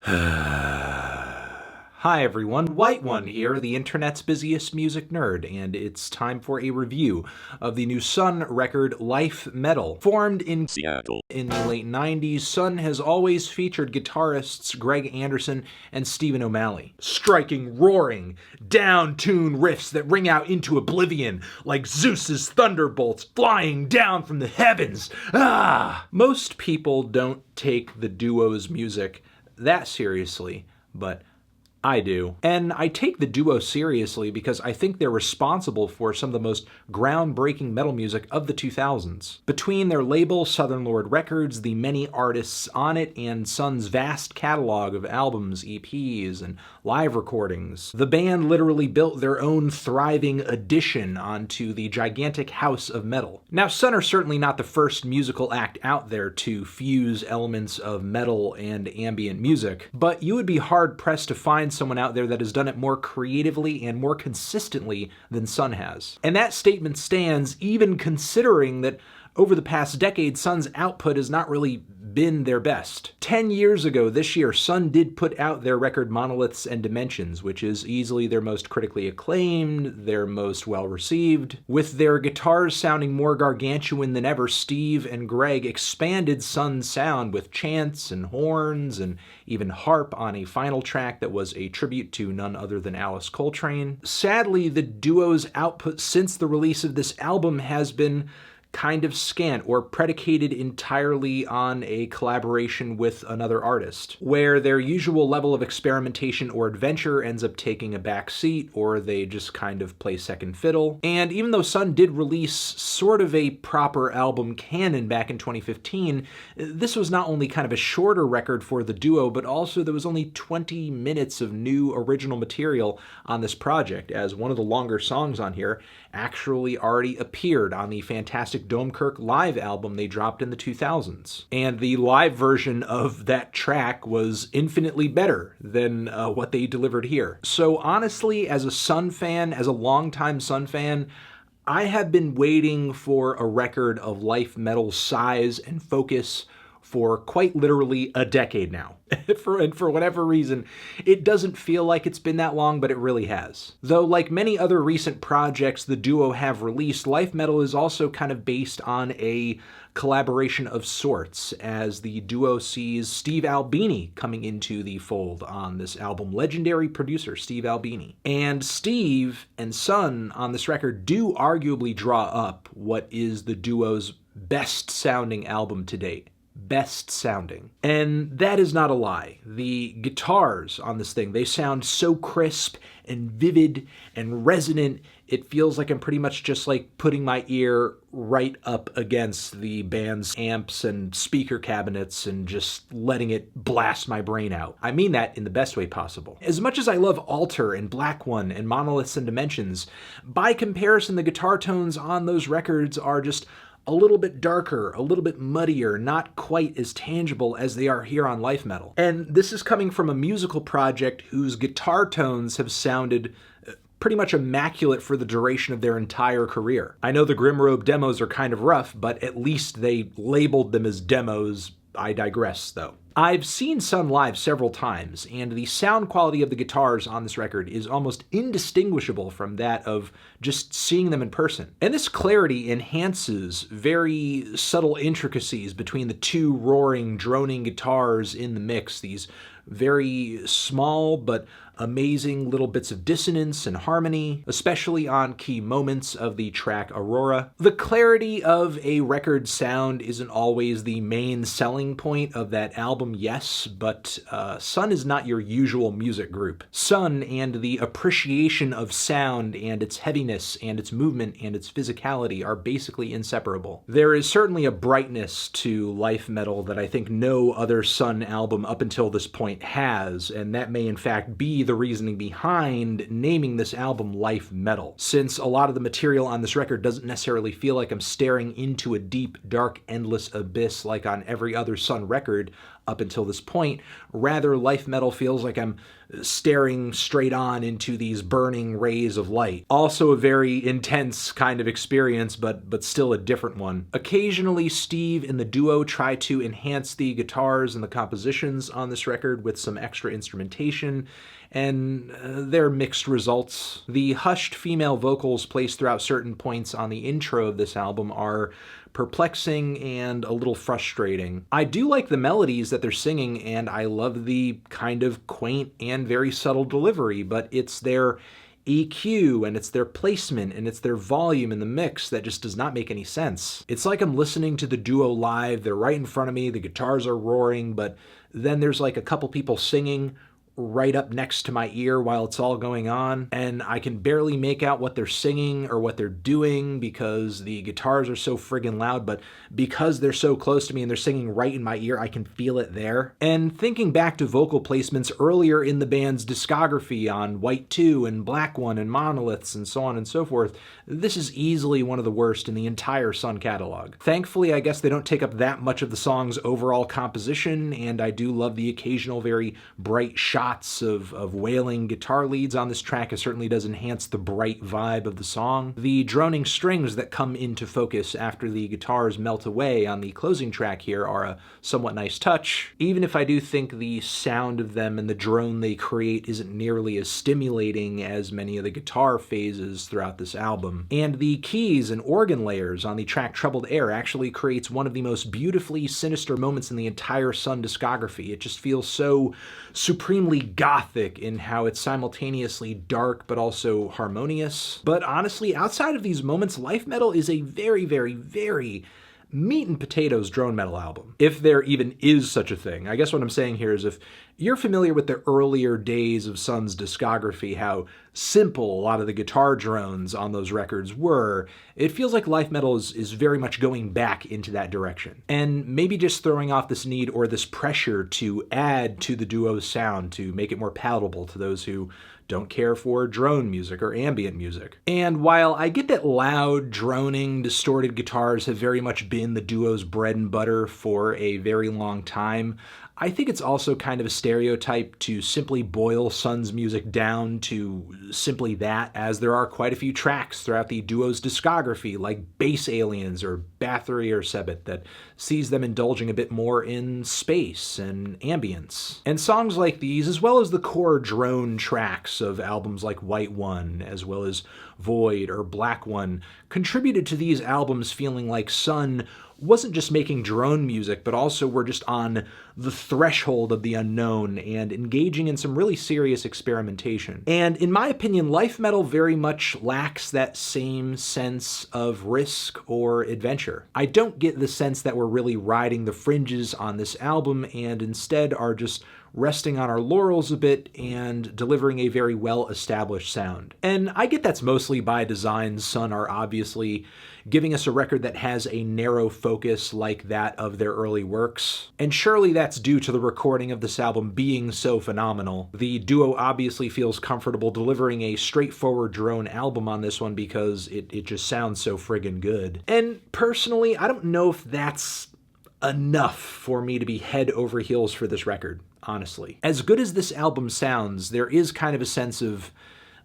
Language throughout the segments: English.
Hi everyone, White One here, the internet's busiest music nerd, and it's time for a review of the new Sunn record, Life Metal. Formed in Seattle in the late 90s, Sunn has always featured guitarists Greg Anderson and Stephen O'Malley, striking roaring, down-tuned riffs that ring out into oblivion like Zeus's thunderbolts flying down from the heavens. Most people don't take the duo's music that seriously, but I do. And I take the duo seriously because I think they're responsible for some of the most groundbreaking metal music of the 2000s. Between their label, Southern Lord Records, the many artists on it, and Sunn's vast catalog of albums, EPs, and live recordings, the band literally built their own thriving addition onto the gigantic house of metal. Now, Sunn are certainly not the first musical act out there to fuse elements of metal and ambient music, but you would be hard-pressed to find someone out there that has done it more creatively and more consistently than Sunn has. And that statement stands even considering that over the past decade, Sunn's output has not really been their best. 10 years ago this year, Sunn did put out their record Monoliths and Dimensions, which is easily their most critically acclaimed, their most well-received. With their guitars sounding more gargantuan than ever, Steve and Greg expanded Sunn's sound with chants and horns and even harp on a final track that was a tribute to none other than Alice Coltrane. Sadly, the duo's output since the release of this album has been kind of scant or predicated entirely on a collaboration with another artist, where their usual level of experimentation or adventure ends up taking a back seat, or they just kind of play second fiddle. And even though Sunn did release sort of a proper album canon back in 2015, this was not only kind of a shorter record for the duo, but also there was only 20 minutes of new original material on this project, as one of the longer songs on here actually already appeared on the fantastic Domekirk live album they dropped in the 2000s. And the live version of that track was infinitely better than what they delivered here. So honestly, as a Sunn fan, as a longtime Sunn fan, I have been waiting for a record of Life Metal size and focus for quite literally a decade now. And for whatever reason, it doesn't feel like it's been that long, but it really has. Though, like many other recent projects the duo have released, Life Metal is also kind of based on a collaboration of sorts, as the duo sees Steve Albini coming into the fold on this album, legendary producer Steve Albini. And Steve and Sunn on this record do arguably draw up what is the duo's best-sounding album to date. Best sounding. And that is not a lie. The guitars on this thing, they sound so crisp and vivid and resonant, it feels like I'm pretty much just like putting my ear right up against the band's amps and speaker cabinets and just letting it blast my brain out. I mean that in the best way possible. As much as I love Altar and Black One and Monoliths and Dimensions, by comparison, the guitar tones on those records are just a little bit darker, a little bit muddier, not quite as tangible as they are here on Life Metal. And this is coming from a musical project whose guitar tones have sounded pretty much immaculate for the duration of their entire career. I know the Grimrobe demos are kind of rough, but at least they labeled them as demos. I digress, though. I've seen Sunn live several times, and the sound quality of the guitars on this record is almost indistinguishable from that of just seeing them in person. And this clarity enhances very subtle intricacies between the two roaring, droning guitars in the mix, these very small but amazing little bits of dissonance and harmony, especially on key moments of the track Aurora. The clarity of a record sound isn't always the main selling point of that album, yes, but Sunn is not your usual music group. Sunn and the appreciation of sound and its heaviness and its movement and its physicality are basically inseparable. There is certainly a brightness to Life Metal that I think no other Sunn album up until this point has, and that may in fact be the reasoning behind naming this album Life Metal, since a lot of the material on this record doesn't necessarily feel like I'm staring into a deep, dark, endless abyss like on every other Sunn record. up until this point. Rather, life metal feels like I'm staring straight on into these burning rays of light. Also a very intense kind of experience, but still a different one. Occasionally, Steve and the duo try to enhance the guitars and the compositions on this record with some extra instrumentation, and they're mixed results. The hushed female vocals placed throughout certain points on the intro of this album are perplexing and a little frustrating. I do like the melodies that they're singing, and I love the kind of quaint and very subtle delivery, but it's their EQ and it's their placement and it's their volume in the mix that just does not make any sense. It's like I'm listening to the duo live, they're right in front of me, the guitars are roaring, but then there's like a couple people singing right up next to my ear while it's all going on, and I can barely make out what they're singing or what they're doing because the guitars are so friggin' loud, but because they're so close to me and they're singing right in my ear, I can feel it there. And thinking back to vocal placements earlier in the band's discography on White 2 and Black 1 and Monoliths and so on and so forth, this is easily one of the worst in the entire Sunn catalog. Thankfully, I guess they don't take up that much of the song's overall composition, and I do love the occasional very bright shot of wailing guitar leads on this track. It certainly does enhance the bright vibe of the song. The droning strings that come into focus after the guitars melt away on the closing track here are a somewhat nice touch, even if I do think the sound of them and the drone they create isn't nearly as stimulating as many of the guitar phases throughout this album. And the keys and organ layers on the track Troubled Air actually creates one of the most beautifully sinister moments in the entire Sunn discography. It just feels so supremely gothic in how it's simultaneously dark but also harmonious. But honestly, outside of these moments, life metal is a very, very, very meat and potatoes drone metal album, if there even is such a thing. I guess what I'm saying here is if you're familiar with the earlier days of Sunn's discography, how simple a lot of the guitar drones on those records were, it feels like life metal is very much going back into that direction. And maybe just throwing off this need or this pressure to add to the duo's sound to make it more palatable to those who don't care for drone music or ambient music. And while I get that loud, droning, distorted guitars have very much been the duo's bread and butter for a very long time, I think it's also kind of a stereotype to simply boil Sunn's music down to simply that, as there are quite a few tracks throughout the duo's discography, like Bass Aliens or Bathory or Sebit, that sees them indulging a bit more in space and ambience. And songs like these, as well as the core drone tracks of albums like White 1, as well as Void or Black 1, contributed to these albums feeling like Sunn wasn't just making drone music, but also were just on the threshold of the unknown and engaging in some really serious experimentation. And in my opinion, life metal very much lacks that same sense of risk or adventure. I don't get the sense that we're really riding the fringes on this album and instead are just resting on our laurels a bit and delivering a very well-established sound. And I get that's mostly by design. Sunn are obviously giving us a record that has a narrow focus like that of their early works. And surely that's due to the recording of this album being so phenomenal. The duo obviously feels comfortable delivering a straightforward drone album on this one because it just sounds so friggin' good. And personally, I don't know if that's enough for me to be head over heels for this record, honestly. As good as this album sounds, there is kind of a sense of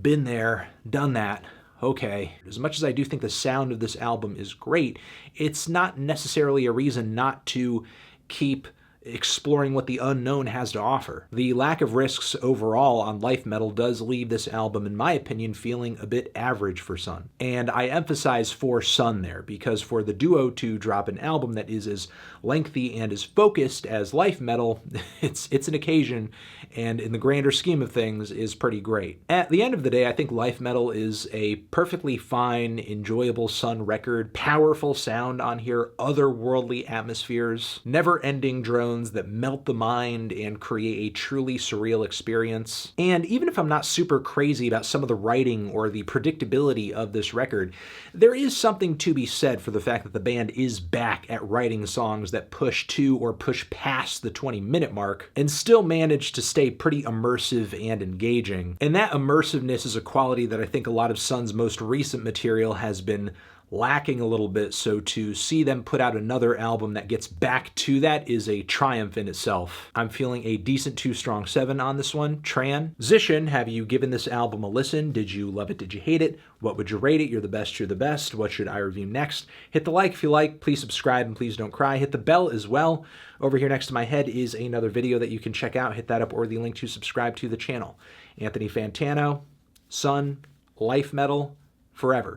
been there, done that, okay. As much as I do think the sound of this album is great, it's not necessarily a reason not to keep exploring what the unknown has to offer. The lack of risks overall on life metal does leave this album, in my opinion, feeling a bit average for Sunn. And I emphasize for Sunn there, because for the duo to drop an album that is as lengthy and as focused as life metal, it's an occasion, and in the grander scheme of things is pretty great. At the end of the day, I think life metal is a perfectly fine, enjoyable Sunn record, powerful sound on here, otherworldly atmospheres, never-ending drones that melt the mind and create a truly surreal experience. And even if I'm not super crazy about some of the writing or the predictability of this record, there is something to be said for the fact that the band is back at writing songs that push to or push past the 20-minute mark and still manage to stay pretty immersive and engaging. And that immersiveness is a quality that I think a lot of Sunn's most recent material has been lacking a little bit, so to see them put out another album that gets back to that is a triumph in itself. I'm feeling a decent 2 strong 7 on this one. Transition, have you given this album a listen? Did you love it? Did you hate it? What would you rate it? You're the best, you're the best. What should I review next? Hit the like if you like, please subscribe, and please don't cry. Hit the bell as well. Over here next to my head is another video that you can check out. Hit that up, or the link to subscribe to the channel. Anthony Fantano, Sunn, life metal, forever.